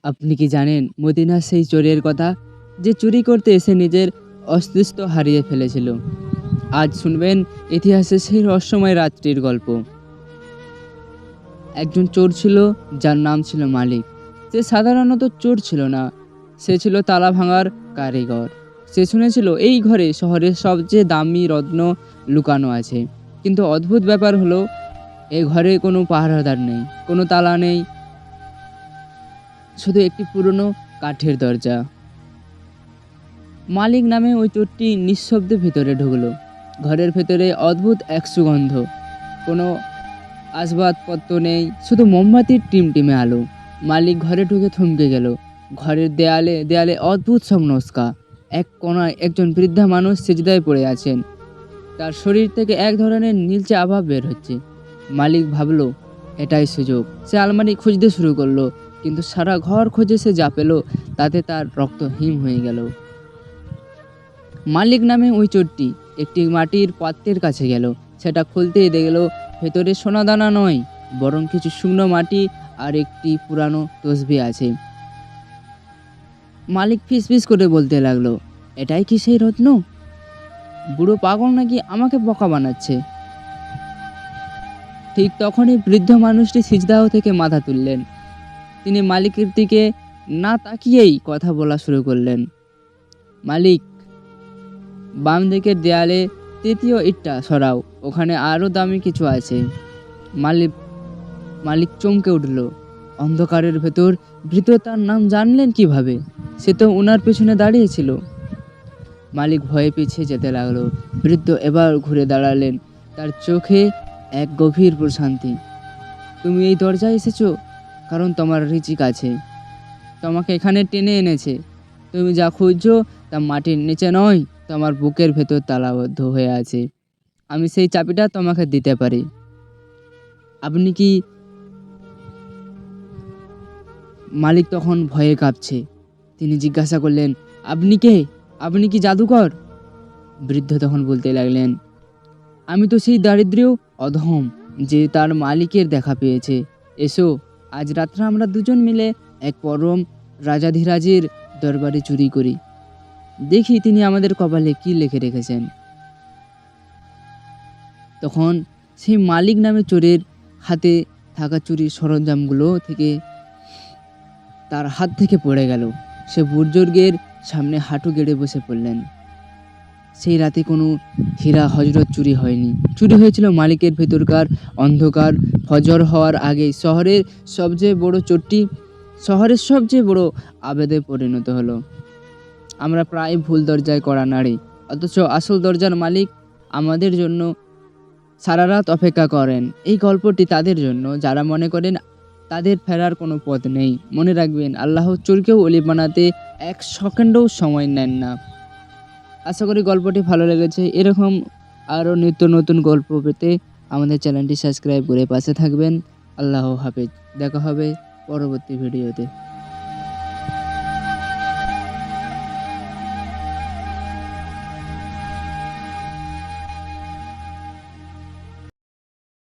আপনি কি জানেন মদিনার সেই চোরের কথা, যে চুরি করতে এসে নিজের অস্তিত্ব হারিয়ে ফেলেছিল? আজ শুনবেন ইতিহাসের সেই রহস্যময় রাত্রির গল্প। একজন চোর ছিল, যার নাম ছিল মালিক। সে সাধারণত চোর ছিল না, সে ছিল তালা ভাঙার কারিগর। সে শুনেছিল এই ঘরে শহরের সবচেয়ে দামি রত্ন লুকানো আছে। কিন্তু অদ্ভুত ব্যাপার হলো, এই ঘরে কোনো পাহারাদার নেই, কোনো তালা নেই, শুধু একটি পুরনো কাঠের দরজা। মালিক নামে ওই চোরটি নিঃশব্দে ভিতরে ঢুকলো। ঘরের ভেতরে অদ্ভুত এক সুগন্ধ, কোনো আসবাবপত্র নেই, শুধু মোমবাতির টিমটিমে আলো। মালিক ঘরে ঢুকে থমকে গেল। ঘরের দেয়ালে দেয়ালে অদ্ভুত সব নকশা। এক কোণায় একজন বৃদ্ধা মানুষ সিজদায় পড়ে আছেন, তার শরীর থেকে এক ধরনের নীলচে আভা বের হচ্ছে। মালিক ভাবলো, এটাই সুযোগ। সে আলমারি খুঁজতে শুরু করলো, কিন্তু সারা ঘর খুঁজে সে যা পেল তাতে তার রক্ত হিম হয়ে গেল। মালিক নামে ওই চোরটি একটি মাটির পাত্রের কাছে গেল। সেটা খুলতেই দেখল ভেতরে সোনাদানা নয়, বরং কিছু শুকনো মাটি আর একটি পুরানো তসবি আছে। মালিক ফিসফিস করে বলতে লাগলো, এটাই কি সেই রত্ন? বুড়ো পাগল নাকি আমাকে বোকা বানাচ্ছে? ঠিক তখনই বৃদ্ধ মানুষটি সিজদাহ থেকে মাথা তুললেন। তিনি মালিকের দিকে না তাকিয়েই কথা বলা শুরু করলেন। মালিক, বাম দিকের দেয়ালে তৃতীয় ইটটা সরাও, ওখানে আরও দামি কিছু আছে। মালিক মালিক চমকে উঠল। অন্ধকারের ভেতর বৃদ্ধ তার নাম জানলেন কিভাবে? সে তো ওনার পেছনে দাঁড়িয়েছিল। মালিক ভয়ে পিছিয়ে যেতে লাগলো। বৃদ্ধ এবার ঘুরে দাঁড়ালেন, তার চোখে এক গভীর প্রশান্তি। তুমি এই দরজায় এসেছো কারণ তোমার রিজিক আছে, তোমাকে এখানে টেনে এনেছে। তুমি যা খুঁজছো তা মাটির নিচে নয়, তোমার বুকের ভেতর তালাবদ্ধ হয়ে আছে। আমি সেই চাবিটা তোমাকে দিতে পারি। আপনি কি? মালিক তখন ভয়ে কাঁপছে। তিনি জিজ্ঞাসা করলেন, আপনি কে? আপনি কি জাদুকর? বৃদ্ধ তখন বলতে লাগলেন, আমি তো সেই দারিদ্র্য অধম যে তার মালিকের দেখা পেয়েছে। এসো, আজ রাত্রে আমরা দুজন মিলে এক পরম রাজাধিরাজের দরবারে চুরি করি, দেখি তিনি আমাদের কপালে কি লিখে রেখেছেন। তখন সেই মালিক নামে চোরের হাতে থাকা চুরির সরঞ্জামগুলো থেকে তার হাত থেকে পড়ে গেল। সে বুজুর্গের সামনে হাঁটু গেড়ে বসে পড়লেন। সেই রাতে কোনো হীরা হজরত চুরি হয়নি, চুরি হয়েছিল মালিকের ভেতরকার অন্ধকার। ফজর হওয়ার আগেই শহরের সবচেয়ে বড় আবেদে পরিণত হলো। আমরা প্রায় ভুল দরজায় করা নাড়ি, অথচ আসল দরজার মালিক আমাদের জন্য সারা রাত অপেক্ষা করেন। এই গল্পটি তাদের জন্য যারা মনে করেন তাদের ফেরার কোনো পথ নেই। মনে রাখবেন, আল্লাহ চোরকেও অলি বানাতে এক সেকেন্ডও সময় নেন না। আশা করি গল্পটি ভালো লেগেছে। এরকম আরও নিত্য নতুন গল্প পেতে আমাদের চ্যানেলটি সাবস্ক্রাইব করে পাশে থাকবেন। আল্লাহ হাফেজ, দেখা হবে পরবর্তী ভিডিওতে।